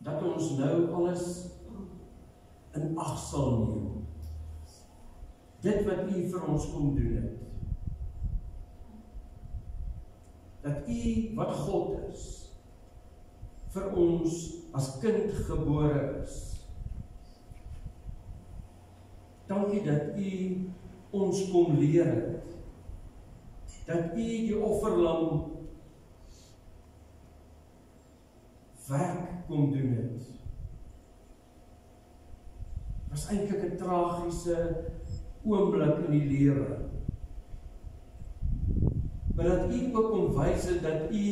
dat ons nou alles in ag sal neem. Dit wat U vir ons kom doen het. Dat U wat God is, vir ons as kind gebore is. Dankie dat U ons kom leer het. Dat U die offerlam werk kom doen het. Was eintlik 'n tragiese oomblik in die lewe. Maar dat U ook kom wys het dat U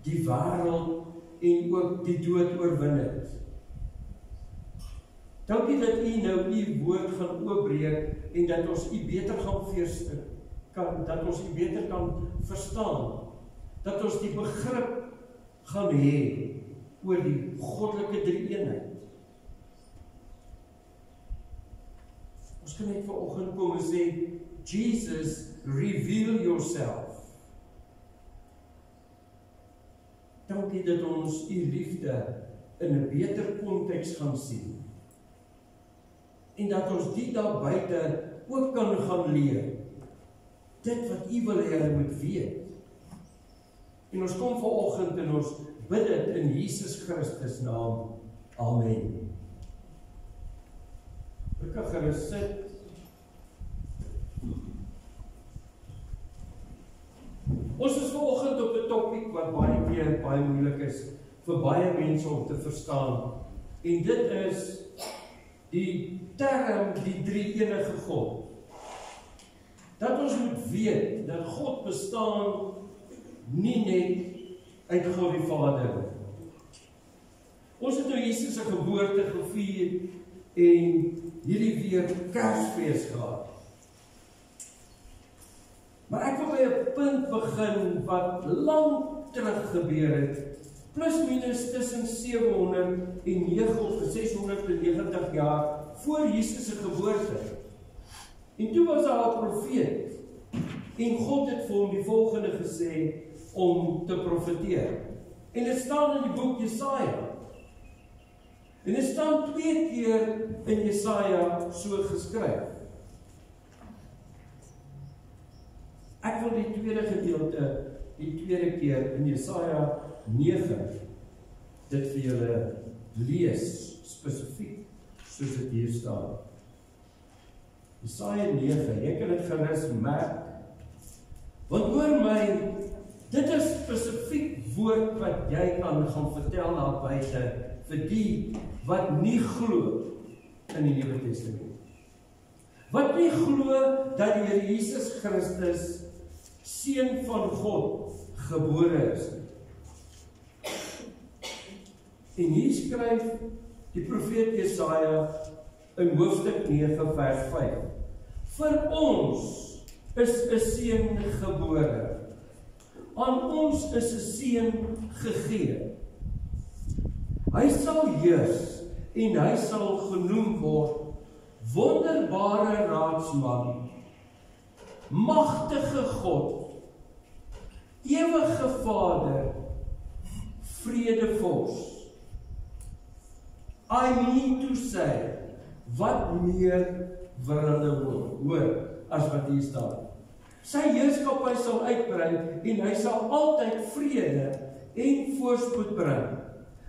die wêreld en ook die dood oorwin het. Dankie dat U nou U woord gaan oopbreek en dat ons U beter gaan dat ons U beter kan verstaan. Dat ons die begrip gaan hê oor die goddelike drie-eenheid. Ons kan net vanoggend kom en sê, Jesus, reveal yourself. Dankie dat ons U liefde in 'n beter konteks gaan sien. En dat ons die daar buite ook kan gaan leer. Dit wat U wil hê hulle moet weet. En ons kom vanoggend en ons bid dit in Jesus Christus naam. Amen. Ek kan gerus sit. Ons is vanoggend op 'n topik wat baie keer baie moeilik is vir baie mense om te verstaan. En dit is die term die drie-enige God. Dat ons moet weet dat God bestaan nie net uit God die Vader. Ons het nou Jesus se geboorte gevier en hierdie weer Kersfees gehad. Maar ek wil by 'n punt begin wat lank terug gebeur het, plus minus tussen 709 of 690 jaar voor Jesus se geboorte. En toe was daar 'n profeet, en God het vir hom die volgende gesê om te profeteer. En dit staan in die boek Jesaja. En dit staan 2 keer in Jesaja so geskryf. Ek wil die tweede gedeelte, die tweede keer in Jesaja 9, dit vir julle lees, spesifiek, soos dit hier staan. Jesaja 9, jy kan dit gerus merk, want hoor my, dit is spesifiek woord wat jy kan gaan vertel daar buite, vir die wat nie glo in die Nuwe Testament. Wat nie glo dat die Here Jesus Christus Seun van God gebore is. En hier skryf die profeet Jesaja in hoofstuk 9 vers 5. Vir ons is 'n seun gebore. Aan ons is 'n seun gegee. Hy sal heers en hy sal genoem word Wonderbare Raadsman, Magtige God, Ewige Vader, Vredevors. I mean to say, wat meer wil hulle hoor as wat hier staan. Sy heerskappy sal uitbrei en hy sal altyd vrede en voorspoed bring.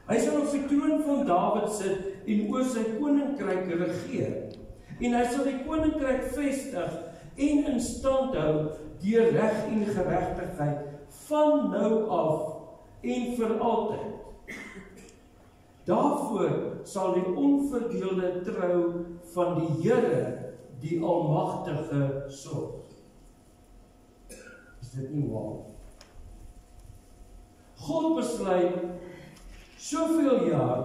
Hy sal op sy troon van Dawid sit en oor sy koninkryk regeer. En hy sal die koninkryk vestig en in stand hou deur reg en geregtigheid van nou af en vir altyd. Daarvoor sal die onverdeelde trou van die Here, die Almagtige, sorg. Is dit nie waar? God besluit soveel jaar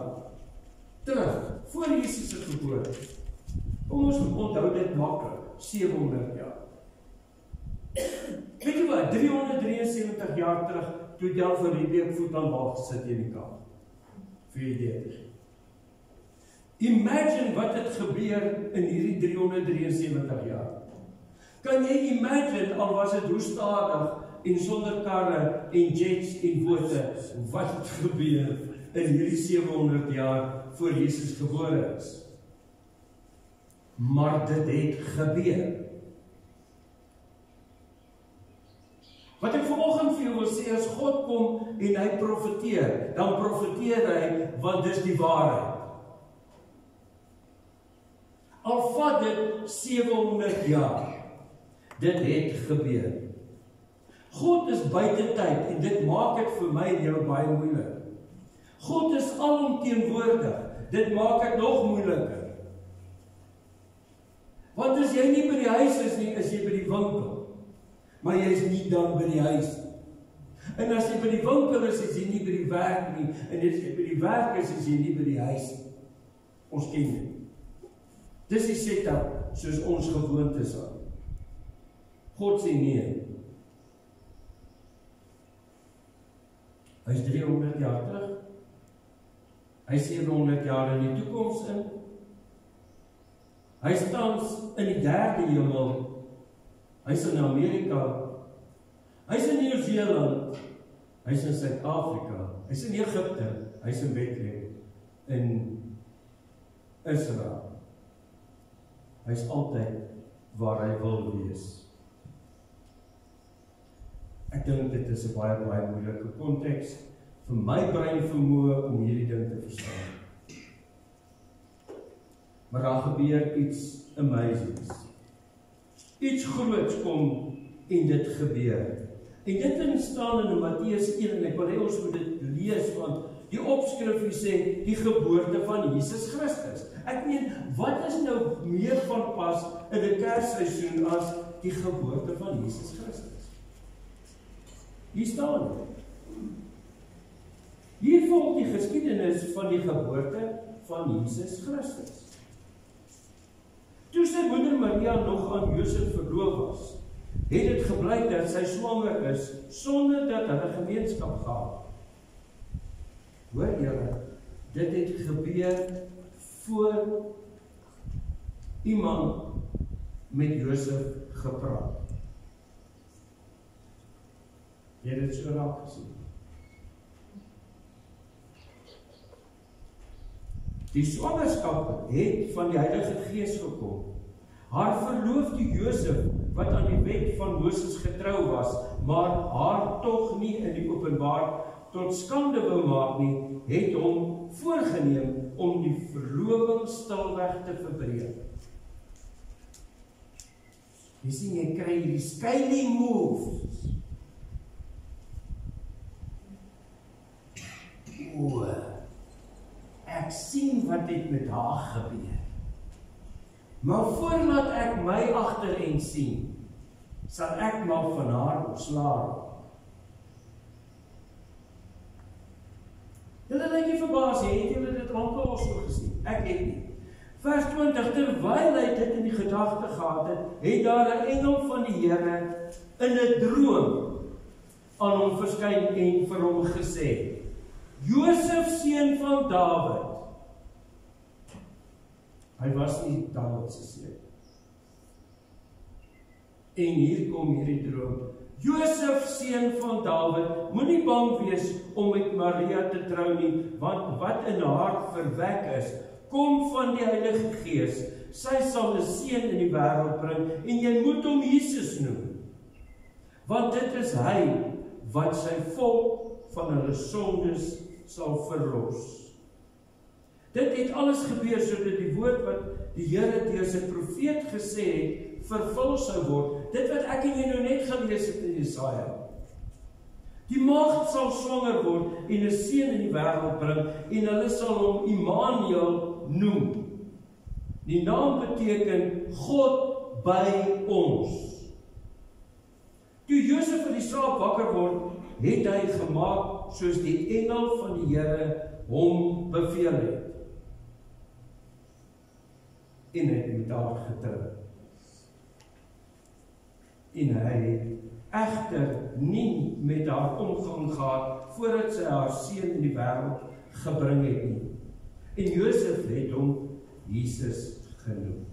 terug, voor Jesus se geboorte. Kom ons onthou dit maklik, 700 jaar. Weet jy wat, 373 jaar terug, toe Jan van Riebeeck voet aan wag gesit in die kamp. Vir jy dit. Imagine wat het gebeur in hierdie 373 jaar. Kan jy imagine, al was dit hoe stadig en sonder karre en jets en bote, wat het gebeur in hierdie 700 jaar voor Jesus gebore is. Maar dit het gebeur. Wat ek vanoggend vir jou wil sê, as God kom en hy profeteer, dan profeteer hy, want dis die waarheid. Al vat dit 700 jaar, dit het gebeur. God is buite tyd, en dit maak dit vir my en jou baie moeilik. God is alomteenwoordig, dit maak dit nog moeiliker. Want as jy nie by die huis is nie, is jy by die winkel. Maar jy is nie dan by die huis nie. En as jy by die winkel is jy nie by die werk nie. En as jy by die werk is jy nie by die huis nie. Ons ken dit. Dis die setup soos ons gewoond is aan. God sê nee. Hy is 300 jaar terug. Hy is 700 jaar in die toekoms in. Hy staan in die 3de hemel. Hy is in Amerika. Hy is in Nieu-Seeland. Hy is in Suid-Afrika. Hy is in Egipte. Hy is in Bethlehem. In Israel. Hy is altyd waar hy wil wees. Ek dink dit is 'n baie moeilike konteks vir my brein vermoë om hierdie ding te verstaan. Maar daar gebeur iets amazings. Iets groots kom en dit gebeur. En dit staan in Matteus 1 en ek wil hê ons moet dit lees, want die opskrif sê die geboorte van Jesus Christus. Ek meen, wat is nou meer van pas in 'n Kersseisoen as die geboorte van Jesus Christus? Hier staan dit. Hier volg die geskiedenis van die geboorte van Jesus Christus. Toe sy moeder Maria nog aan Josef verloof was, het dit gebleik dat sy swanger is, sonder dat hulle gemeenskap gehad. Hoor julle, dit het gebeur voor iemand met Josef gepraat. Jy het dit so raak gesien. Die swangerskap het van die Heilige Gees gekom. Haar verloofde Josef, wat aan die wet van Moses getrou was, maar haar tog nie in die openbaar tot skande wou maak nie, het hom voorgeneem om die verloving stilweg te verbreek. Jy sien, jy kry hierdie skyly moves. O, ek sien wat het met haar gebeur. Maar voordat ek my agterin sien, sal ek maar van haar ontslae. Julle lyk nie verbaas, het julle dit lankal so gesien? Ek het nie. Vers 20, terwyl hy dit in die gedagte gehad het, het daar 'n engel van die Here in 'n droom aan hom verskyn en vir hom gesê: Josef, seun van Dawid. Hy was nie Dawid se seun. En hier kom hierdie droom. Josef, seun van Dawid, moenie bang wees om met Maria te trou nie, want wat in haar verwek is, kom van die Heilige Gees. Sy sal 'n seun in die wêreld bring en jy moet hom Jesus noem. Want dit is hy wat sy volk van hulle sondes sal verlos. Dit het alles gebeur sodat die woord wat die Here deur sy profeet gesê het, vervul sou word. Dit wat ek en jy nou net gelees het in Jesaja. Die maagd sal swanger word en 'n seun in die wêreld bring en hulle sal hom Immanuel noem. Die naam beteken God by ons. Toe Josef in die slaap wakker word, het hy gemaak soos die engel van die Here hom beveel het. En hy het met haar getrou. En hy het egter nie met haar omgang gehad voordat sy haar seun in die wêreld gebring het nie. En Josef het hom Jesus genoem.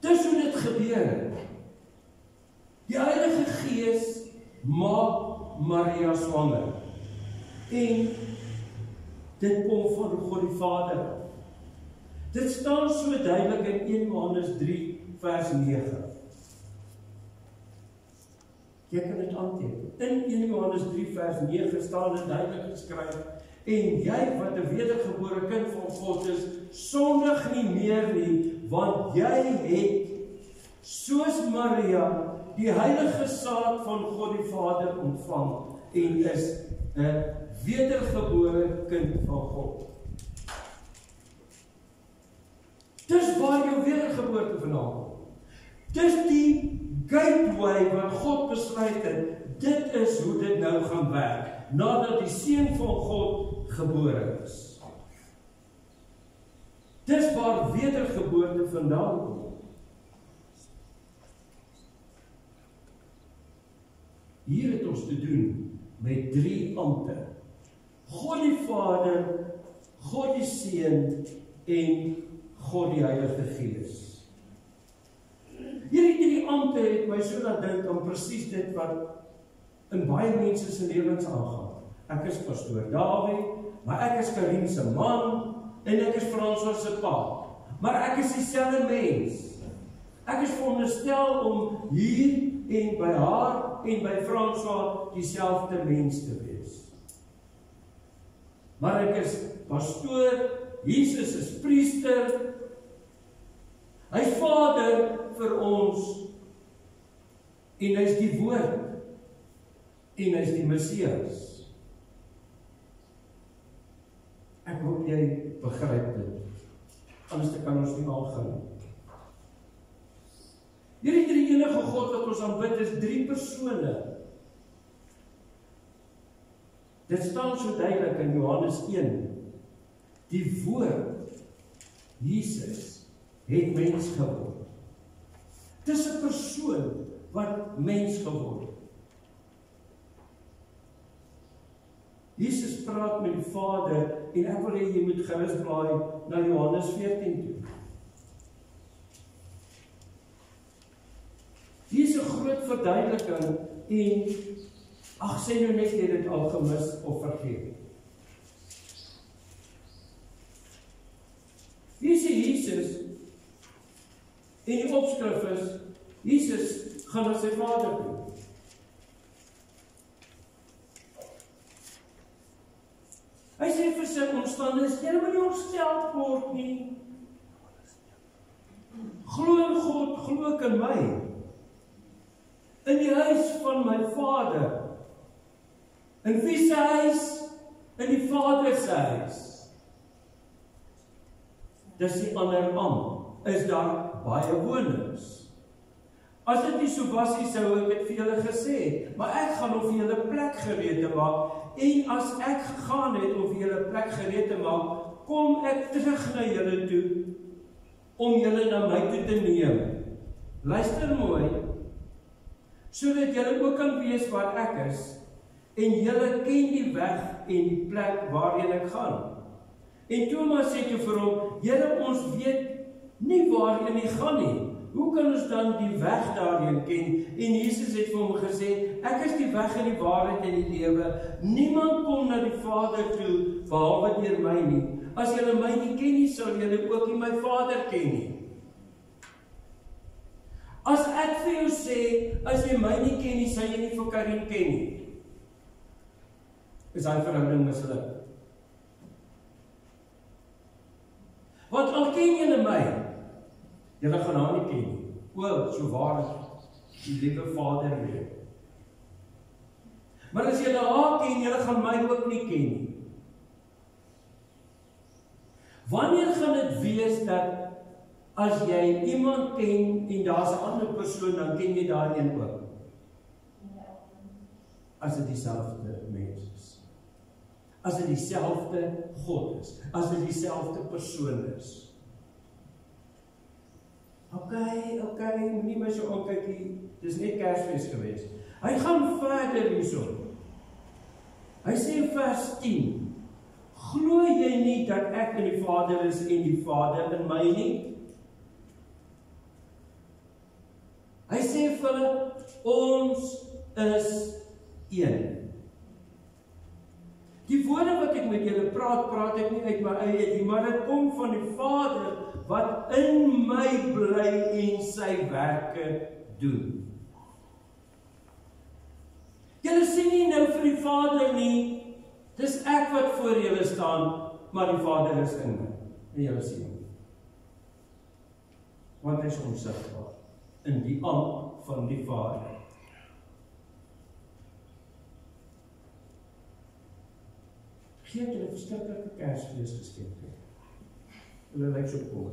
Dis hoe dit gebeur het. Die Heilige Gees maak Maria swanger. En dit kom van God die Vader. Dit staan so duidelik in 1 Johannes 3 vers 9. Jy kan dit aanteken. In 1 Johannes 3 vers 9 staan dit duidelik geskryf: en jy wat 'n wedergebore kind van God is, sondig nie meer nie, want jy het, soos Maria, die heilige saad van God die Vader ontvang en is 'n wedergebore kind van God. Dis waar jou wedergeboorte vandaan kom. Dis die gateway wat God besluit het. Dit is hoe dit nou gaan werk, nadat die Seun van God gebore is. Dis waar wedergeboorte vandaan kom. Hier het ons te doen met 3 ampte. God die Vader, God die Seun en God die Heilige Gees. Hierdie 3 ampte het my so laat dink aan presies dit wat in baie mense se lewens aangaan. Ek is pastoor Dawie, maar ek is Karin se man en ek is François se pa. Maar ek is dieselfde mens. Ek is veronderstel om hier en by haar en by François dieselfde mens te wees. Maar ek is pastoor, Jesus is priester, hy is Vader vir ons, en hy is die Woord, en hy is die Messias. Ek hoop jy begryp dit, anders kan ons nie aangaan. Hierdie 3 enige God wat ons aanbid is 3 persone. Dit staan so duidelik in Johannes 1. Die Woord, Jesus, het mens geword. Dis 'n persoon wat mens geword het. Jesus praat met die Vader en ek wil hê jy moet gerus blaai na Johannes 14 toe. Hier is 'n groot verduideliking en sê nou net jy dit al gemis of vergeet. Hier sê Jesus en die opskrif is Jesus gaan na sy Vader toe. Hy sê vir sy omstandiges, jy moet nie ontstel word nie. Glo in God, glo ook in my. In die huis van my Vader. In wie se huis? In die Vader se huis. Dis die ander am. Is daar baie wonings. As dit nie so was nie, sou ek dit vir julle gesê het. Maar ek gaan om vir julle plek gereed te maak. En as ek gegaan het om vir julle plek gereed te maak, kom ek terug na julle toe, om julle na my toe te neem. Luister mooi, sodat julle ook kan weet waar ek is, en julle ken die weg en die plek waarheen ek gaan. En Thomas sê toe vir hom, julle ons weet nie waarheen hy gaan nie. Hoe kan ons dan die weg daarheen ken? En Jesus het vir hom gesê, ek is die weg en die waarheid en die lewe. Niemand kom na die Vader toe, behalwe deur my nie. As julle my nie ken nie, sal julle ook nie my Vader ken nie. As ek vir jou sê, as jy my nie ken nie, sal jy nie vir Karin ken nie. Is hy verhouding misluk? Want al ken julle my, julle gaan haar nie ken nie. O, so waar die liewe Vader weet. Maar as julle haar ken, julle gaan my ook nie ken nie. Wanneer gaan dit wees dat as jy iemand ken en daar's 'n ander persoon, dan ken jy daai een ook? As dit dieselfde mens is. As dit dieselfde God is. As dit dieselfde persoon is. Okay, moenie my so aankyk nie. Dis net Kersfees gewees. Hy gaan verder hierso. Hy sê in vers 10, glo jy nie dat ek in die Vader is en die Vader in my nie? Hy sê vir hulle, ons is een. Die woorde wat ek met julle praat, praat ek nie uit my eie nie, maar dit kom van die Vader wat in my bly en sy werke doen. Julle sien nie nou vir die Vader nie, dis ek wat voor julle staan, maar die Vader is in my. En julle sien nie. Want hy is onsigbaar in die amp van die Vader. Geet hulle verskriklike Kersfees geskenke. Hulle lyk so kom.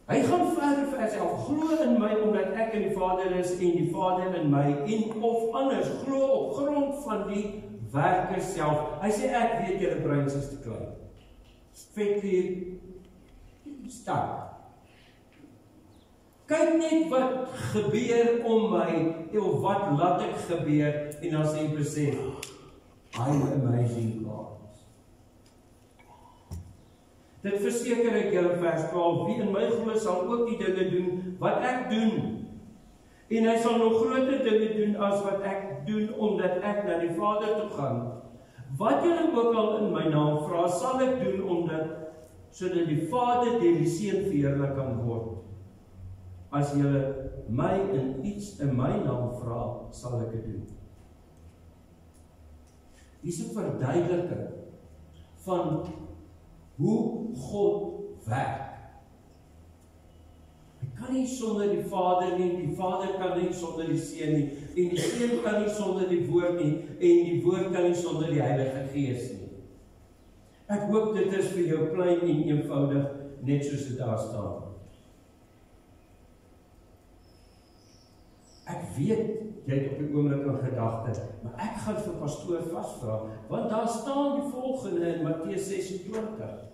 Hy gaan verder vir homself, glo in my omdat ek in die Vader is en die Vader in my, en of anders, glo op grond van die werke self. Hy sê ek weet julle breins is te klein. Vet hier sterk. Kyk net wat gebeur om my, of wat laat ek gebeur, en dan sê hy besef, I'm amazing God. Dit verseker ek julle vers 12, wie in my glo sal ook die dinge doen wat ek doen. En hy sal nog groter dinge doen as wat ek doen, omdat ek na die Vader toe gaan. Wat julle ook al in my naam vra, sal ek doen, sodat die Vader deur die Seun verheerlik kan word. As julle my in iets in my naam vra, sal ek dit doen. Hier is 'n verduideliking van hoe God werk. Hy kan nie sonder die Vader nie, die Vader kan nie sonder die Seun nie, en die Seun kan nie sonder die Woord nie, en die Woord kan nie sonder die Heilige Gees nie. Ek hoop dit is vir jou klein en eenvoudig, net soos dit daar staan. Ek weet, jy het op die oomblik 'n gedagte, maar ek gaan vir pastoor vasvra, want daar staan die volgende in Matteus 26.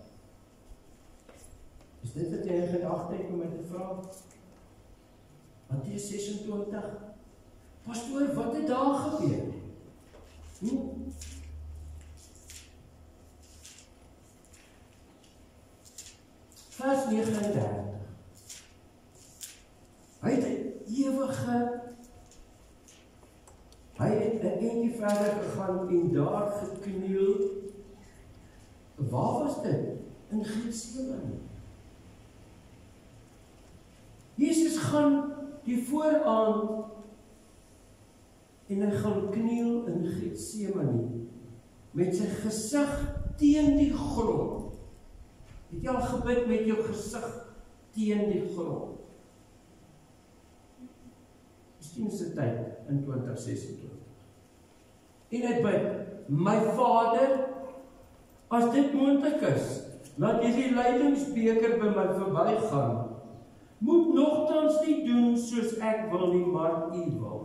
Is dit wat jy 'n gedagte het om my te vra? Matteus 26. Pastoor, wat het daar gebeur? Vers 39. Hy het 'n ewige, hy het 'n entjie verder gegaan en daar gekniel. Waar was dit? In Getsemane. Jesus gaan die vooraan en hy gaan kniel in Getsemane met sy gesig teen die grond. Het jy al gebid met jou gesig teen die grond? Miskien is dit tyd in 2026. En hy bid, my Vader, as dit moontlik is, laat hierdie lydingsbeker by my verbygaan. Moet nogtans nie doen soos ek wil nie, maar U wil.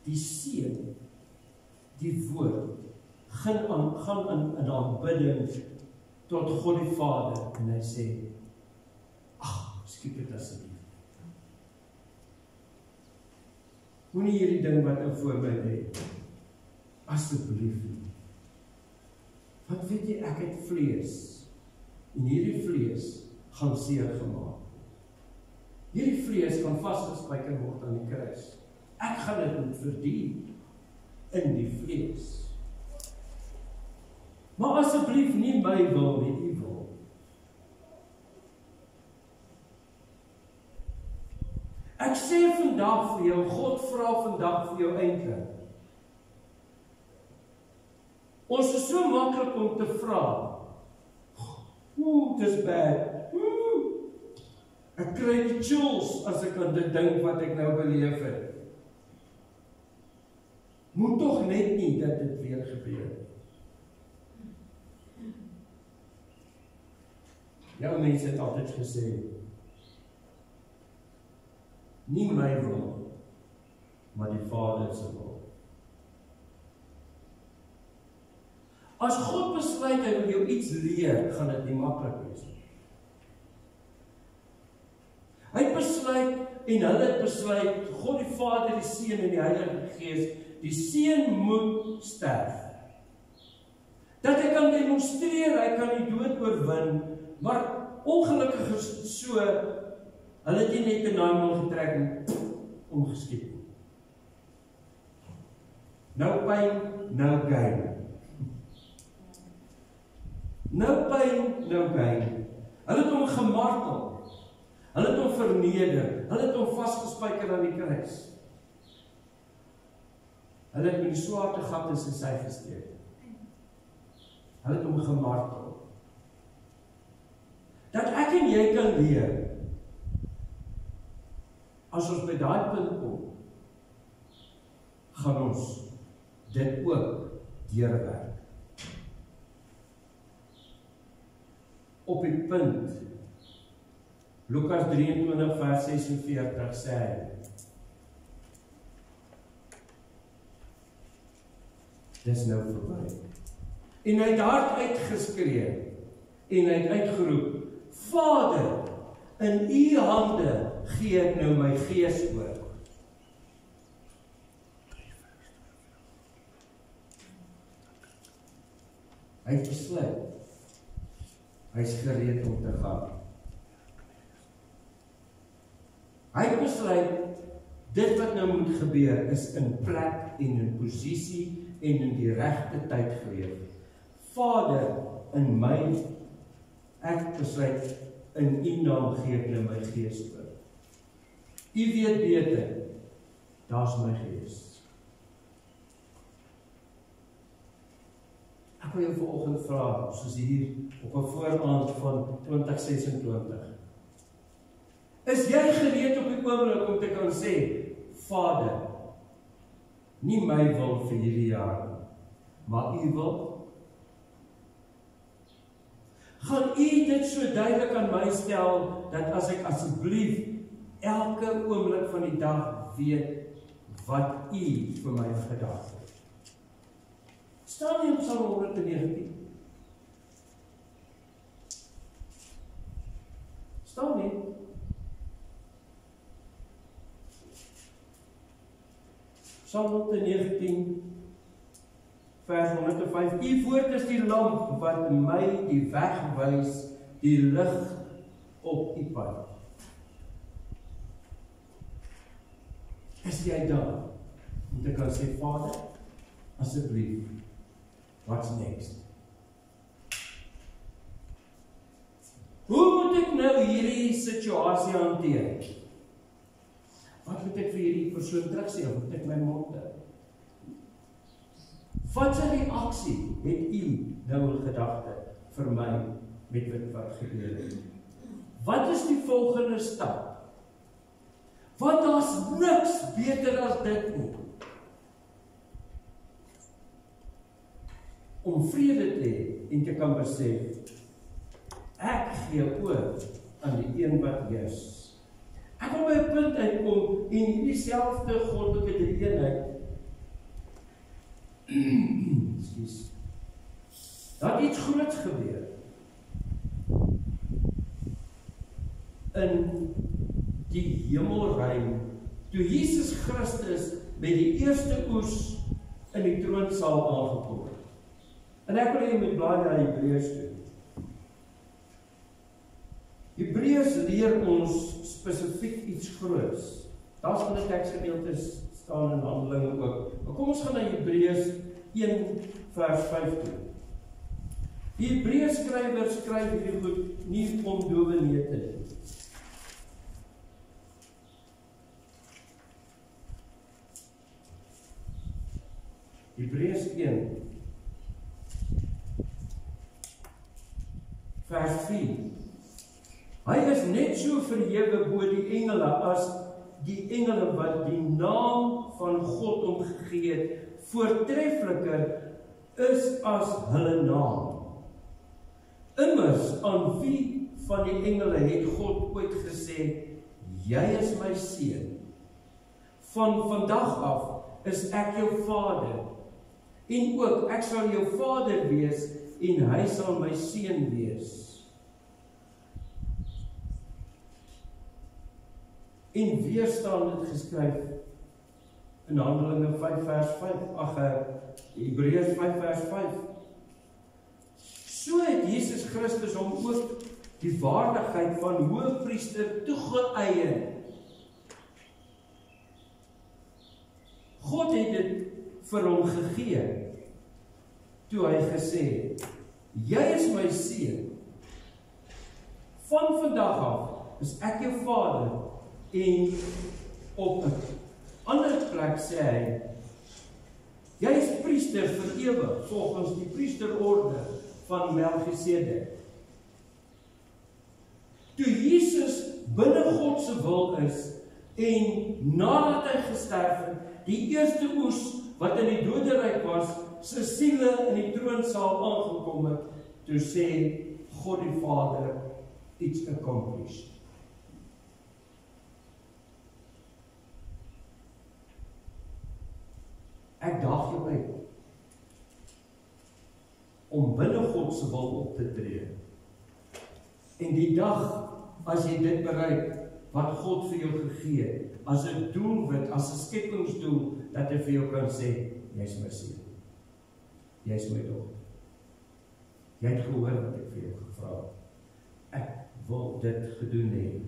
Die Seun, die Woord, gaan in aanbidding tot God die Vader, en hy sê, skiep dit asseblief. Moenie hierdie ding wat in voorbeeld het, asseblief nie. Wat weet jy, ek het vlees, en hierdie vlees gaan seer gemaak. Hierdie vlees gaan vasgespijker word aan die kruis. Ek gaan dit moet verdien in die vlees. Maar asseblief nie my wil nie, U wil. Ek sê vandag vir jou, God vra vandag vir jou eintlik. Ons is so maklik om te vra. Dis bad. Ek kry die chills as ek aan dit dink wat ek nou beleef het. Moet tog net nie dat dit weer gebeur. Ja, mense het altyd gesê, nie my wil, maar die Vader se wil. As God besluit hy wil jou iets leer, gaan dit nie maklik wees nie. Hy het besluit, en hulle het besluit, God die Vader, die Seun en die Heilige Gees, die Seun moet sterf. Dat hy kan demonstreer, hy kan die dood oorwin, maar ongelukkig is so, hulle het nie net 'n naam getrek en omgeskiet. No pain, no gain. No pain, no gain. Hulle het hom gemartel. Hulle het hom verneder. Hulle het hom vasgespijker aan die kruis. Hulle het met die swaarte gat in sy sy gesteek. Hulle het hom gemartel. Dat ek en jy kan leer, as ons by daai punt kom, gaan ons dit ook deurwerk. Op die punt, Lukas 23 vers 46 sê hy, dis nou verby. En hy het hard uitgeskree, en hy het uitgeroep, Vader, in u hande gee ek nou my gees oor. Hy het besluit, hy is gereed om te gaan. Hy het besluit, dit wat nou moet gebeur, is in plek en in posisie en in die regte tyd geleef. Vader, in my, ek besluit, in u naam gee ek nou my gees oor. U weet beter, daar's my gees. Ek wil jou vanoggend vra, soos hier op 'n vooraand van 2026. Is jy gereed op die oomblik om te kan sê, Vader, nie my wil vir hierdie jaar, maar u wil? Gaan u dit so duidelik aan my stel, dat as ek asseblief elke oomblik van die dag weet, wat u vir my gedagte het. Staan nie op Psalm 119. Staan nie. Psalm 119, vers 105. U woord is die lamp wat my die weg wys, die lig op die pad. Is jy daar om te kan sê, Vader, asseblief, what's next? Hoe moet ek nou hierdie situasie hanteer? Wat moet ek vir hierdie persoon terugsê? Of moet ek my mond hou? Wat se reaksie het u nou in gedagte vir my met wat gebeur het? Wat is die volgende stap? Want daar's niks beter as dit nie. Om vrede te hê en te kan besef, ek gee oor aan die een wat heers. Ek wil by 'n punt uitkom en hierdie selfde goddelike drie-eenheid dat iets groots gebeur in die hemelruim, toe Jesus Christus met die eerste oes in die troonsaal aangekom het. En ek wil hê jy moet blaai na Hebreërs toe. Hebreërs leer ons spesifiek iets groots. Daar's van die teksgedeeltes staan in Handelinge ook. Maar kom ons gaan na Hebreërs 1 vers 5 toe. Die Hebreërs skrywer skryf hierdie goed nie om dowe neute nie. Hebreërs 1 vers 4. Hy is net so verhewe bo die engele as die engele wat die naam van God hom gegee het, voortreffeliker is as hulle naam. Immers aan wie van die engele het God ooit gesê, jy is my seun. Van vandag af is ek jou vader. En ook, ek sal jou vader wees, en hy sal my seun wees. En weer staan dit geskryf in Handelinge 5 vers 5, Hebreërs 5 vers 5. So het Jesus Christus hom ook die waardigheid van hoëpriester toegeëien. God het dit vir hom gegee, toe hy gesê het, jy is my seun, van vandag af is ek jou vader, en op 'n ander plek sê hy, jy is priester vir ewig, volgens die priesterorde van Melchisedek. Toe Jesus binne God se wil is, en nadat hy gesterf het, die eerste oes wat in die doderyk was, sy siele in die troonsaal aangekom het, toe sê God die Vader, it's accomplished. Ek daag jou uit om binne God se wil op te tree. En die dag, as jy dit bereik, wat God vir jou gegee het, as 'n doelwit, as 'n skepingsdoel, dat hy vir jou kan sê, jy is my seun, jy is my dogter. Jy het gehoor wat ek vir jou gevra het. Ek wil dit gedoen hê.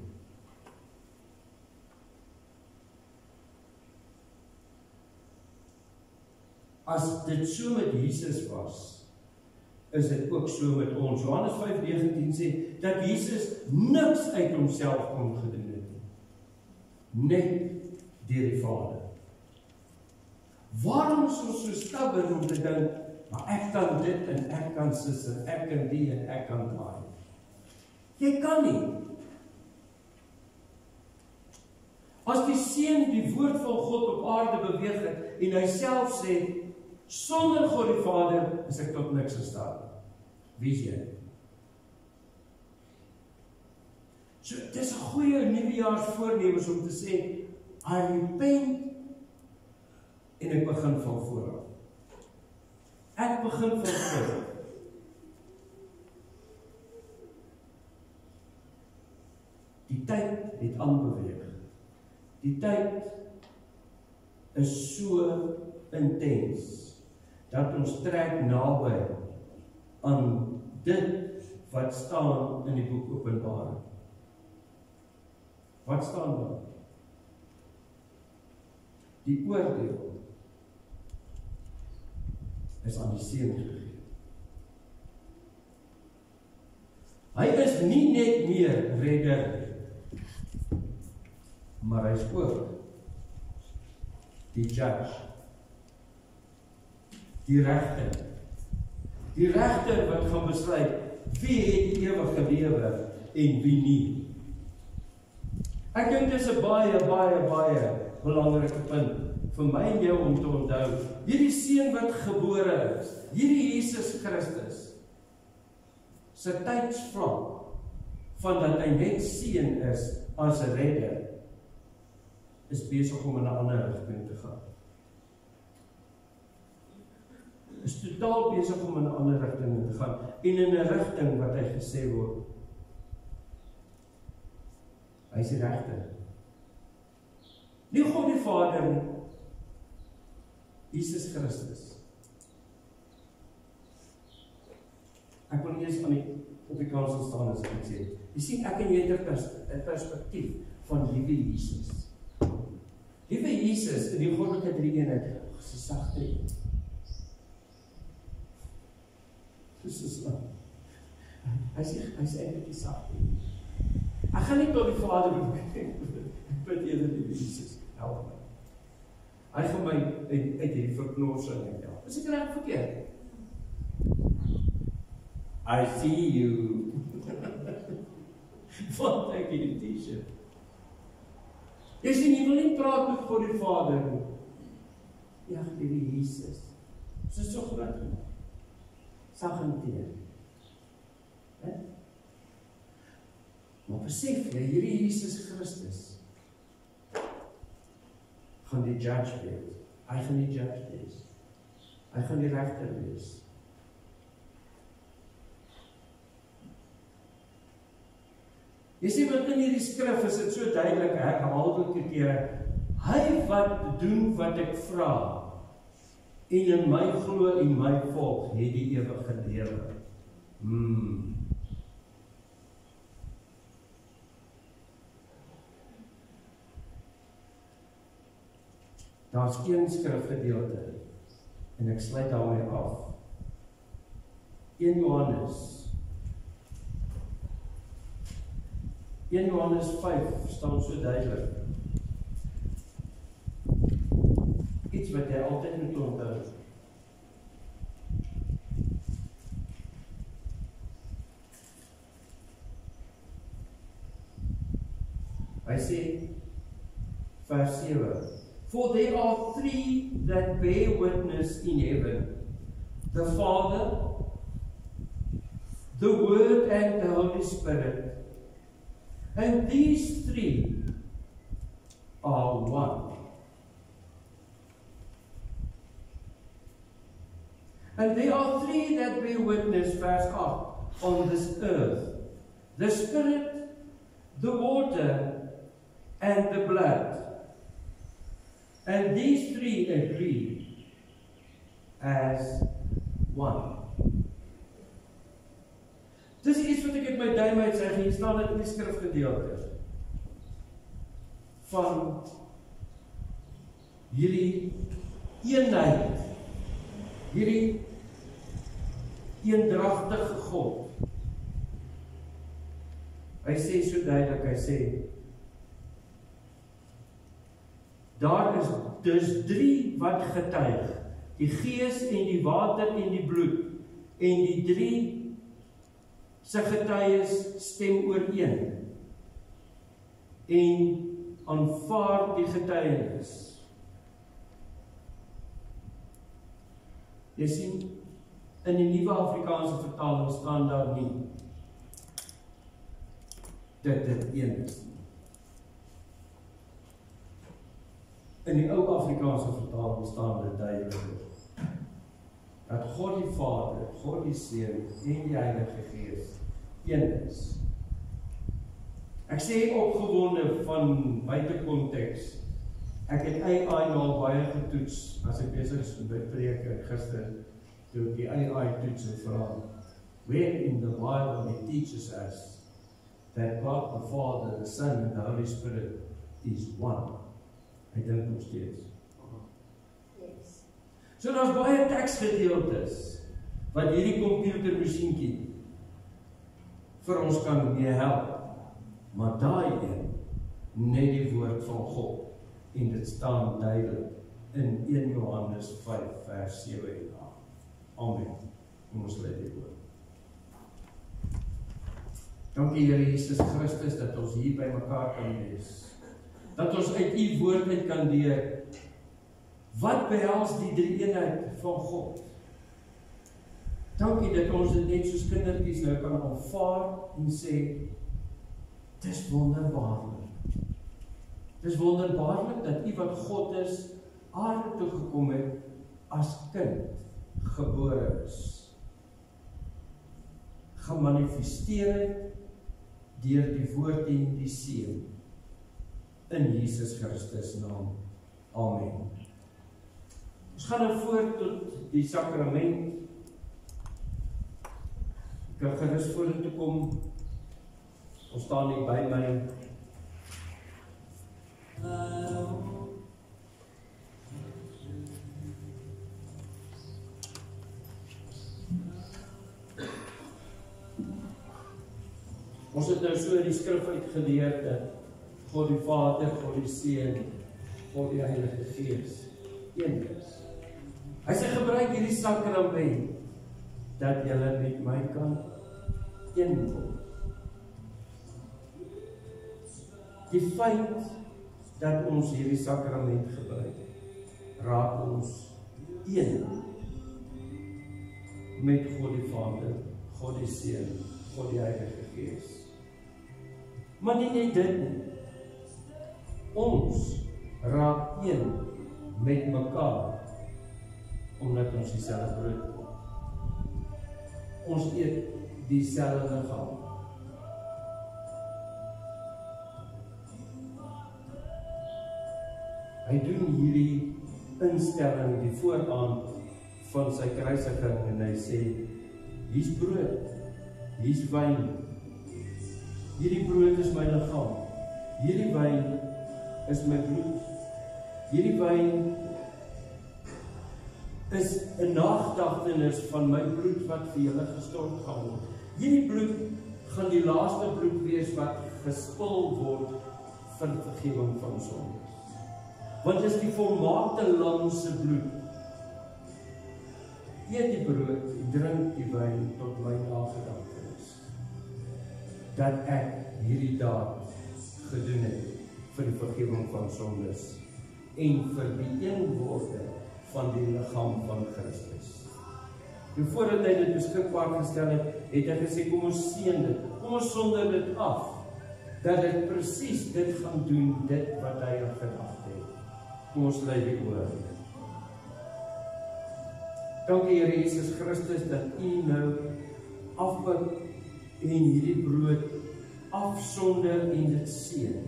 As dit so met Jesus was, is dit ook so met ons. Johannes 5:19 sê, dat Jesus niks uit homself kon gedoen het. Net deur die Vader. Waarom is ons so stubborn om te dink, maar ek kan dit en ek kan sis en ek kan die en ek kan daai. Jy kan nie. As die Seun die woord van God op aarde beweeg het en hy self sê, sonder God die Vader is ek tot niks in staat. Wie is jy? So, dit is 'n goeie nuwejaarsvoornemens om te sê, I repent, en ek begin van vooraf. Ek begin van vooraf. Die tyd het aanbeweeg. Die tyd is so intens, dat ons trek naby aan dit wat staan in die boek Openbaring. Wat staan daar? Die oordeel is aan die Seun gegee. Hy is nie net meer redder, maar hy is ook die judge, die regter. Die regter wat gaan besluit wie het die ewige lewe en wie nie. Ek dink dit is 'n baie belangrike punt vir my en jou om te onthou. Hierdie seun wat gebore is, hierdie Jesus Christus, sy tydsvlak van dat hy net seun is as 'n redder, is besig om in 'n ander rigting te gaan. Is totaal besig om in 'n ander rigting te gaan, en in 'n rigting wat hy gesê word, hy is die regter. Nie God die Vader nie, Jesus Christus. Ek wil nie eens op die kansel staan as ek sê. Jy sien, ek en jy het 'n perspektief van liewe Jesus. Liewe Jesus in die goddelike drie-eenheid, sy sagte een. Dis hy's eintlik die sagte een. Ek gaan nie tot die Vader bid eerder die Jesus, help my. Hy gaan my uit hierdie verknorsing help. Is ek reg verkeerd? I see you. Wat ek in die t-shirt. Jy sien, jy wil nie praat met God die Vader nie. Ja, die Jesus. Dit is so groot. Sag en teer. Maar besef jy, hierdie Jesus Christus gaan die judge wees. Hy gaan die judge wees. Hy gaan die regter wees. Jy sien, wat in hierdie skrif is dit so duidelik, herhaaldelike kere, hy wat doen wat ek vra, en in my glo en my volg, het die ewige lewe. Daar's een skrifgedeelte En ek sluit daarmee af. 1 Johannes 5 staan so duidelik. Iets wat jy altyd moet onthou. Hy sê, vers 7, For there are 3 that bear witness in heaven, the Father, the Word, and the Holy Spirit. And these 3 are one. And there are 3 that bear witness, verse 8, on this earth, the Spirit, the water, and the blood. And these 3 agree as one. Dis iets wat ek met my duim uit sê, hier staan dit in die skrifgedeelte van hierdie eenheid, hierdie eendragtige God. Hy sê so duidelik, hy sê, daar is dus 3 wat getuig, die gees en die water en die bloed, en die 3 se getuies stem ooreen, en aanvaar die getuienis. Jy sien, in die Nuwe Afrikaanse vertaling staan daar nie, dat dit een is. In die ou Afrikaanse vertaling staan dit duidelik, dat God die Vader, God die Seun en die Heilige Gees een is. Ek sê opgewonde van buite konteks. Ek het AI nou baie getoets, as ek besig is met preek gister, toe ek die AI toets en vra, where in the Bible it teaches us that God the Father, the Son and the Holy Spirit is one. Ek dink nog steeds. So daar's baie teksgedeeltes wat hierdie komputermasjienkie vir ons kan mee help. Maar daai een, net die woord van God, en dit staan duidelik in 1 Johannes 5 vers 7 en 8. Amen. Kom ons let die woord. Dankie Here Jesus Christus dat ons hier by mekaar kan wees. Dat ons uit u woord uit kan leer. Wat behels die drie-eenheid van God? Dankie dat ons dit net soos kindertjies nou kan aanvaar en sê, dis wonderbaarlik. Dis wonderbaarlik dat u wat God is, aarde toe gekom het, as kind gebore is. Gemanifesteer het, deur die woord en die seun. In Jesus Christus naam. Amen. Ons gaan nou voort tot die sakrament. Ek kan gerus vorentoe kom. Ons staan nie by my. Ons het nou so die skrif uitgeleer dat God die Vader, God die Seun, God die Heilige Gees een is. Hy sê gebruik hierdie sakrament dat julle met my kan een word. Die feit dat ons hierdie sakrament gebruik, raak ons een met God die Vader, God die Seun, God die Heilige Gees. Maar nie net dit nie. Ons raak een met mekaar, omdat ons dieselfde brood eet. Ons eet dieselfde liggaam. Hy doen hierdie instelling die vooraand van sy kruisiging en hy sê, hier's brood, hier's wyn. Hierdie brood is my liggaam. Hierdie wyn is my bloed. Hierdie wyn is 'n nagedagtenis van my bloed wat vir julle gestort gaan word. Hierdie bloed gaan die laaste bloed wees wat gespil word vir vergifnis van sonde. Want dit is die volmaakte lam se bloed. Eet die brood, drink die wyn tot my nagedagtenis. Dat ek hierdie daad gedoen het vir die vergifnis van sondes en vir die eenwording van die liggaam van Christus. En voordat hy dit beskikbaar gestel het, het hy gesê, kom ons seën dit, kom ons sonder dit af, dat dit presies dit gaan doen, dit wat hy in gedagte het. Kom ons lei die oor. Dankie Here Jesus Christus, dat U nou afbid en hierdie brood afsonder en dit seën.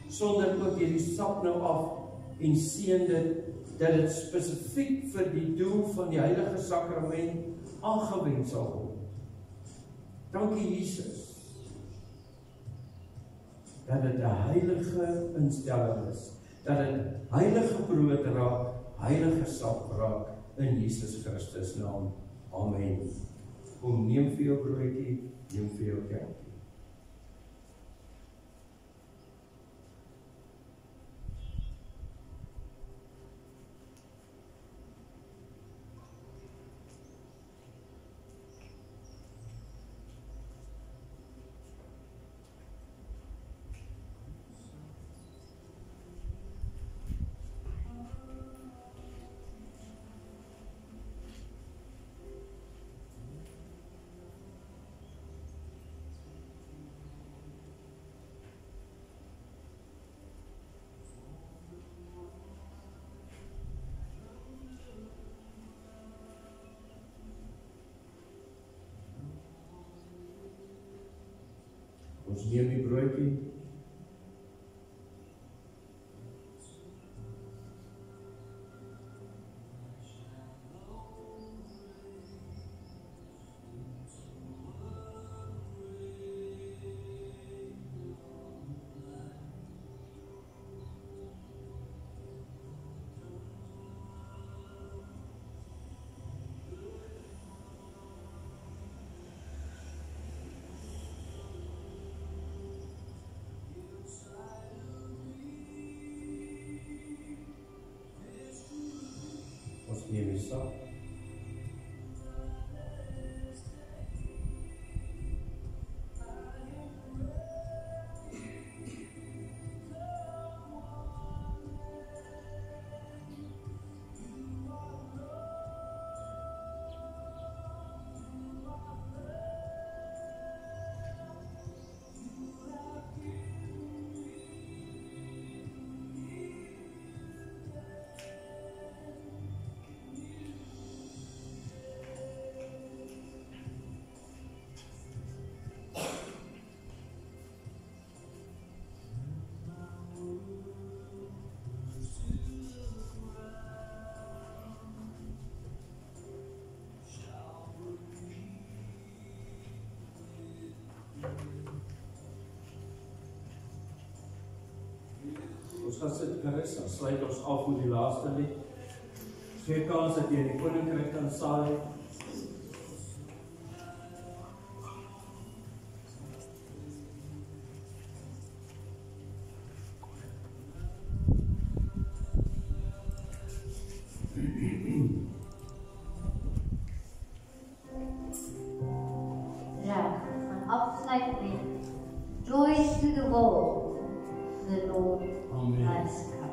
Sonder ook hierdie sap nou af en seën dit, dat dit spesifiek vir die doel van die heilige sakrament aangewend sal word. Dankie Jesus, dat dit 'n heilige instelling is, dat dit heilige brood raak, heilige sap raak in Jesus Christus naam. Amen. Kom neem vir jou broodjie, neem vir jou kerkie. Ons neem die broodjie. Neem die sap. Ons gaan sit gerus, dan sluit ons af met die laaste lied. Gee kans dat jy in die koninkryk kan saai. Ja, van afsluit met joy to the world, the Lord has come.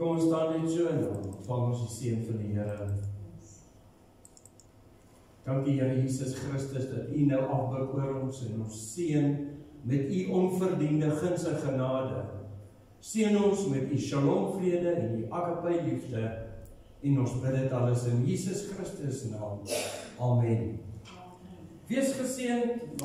Kom ons staan net so en dan ontvang ons die seën van die Here. Dankie Here Jesus Christus dat U nou afbuk oor ons en ons seën met U onverdiende guns en genade. Seën ons met U shalom vrede en U agape liefde en ons bid dit alles in Jesus Christus naam. Amen. Wees geseënd.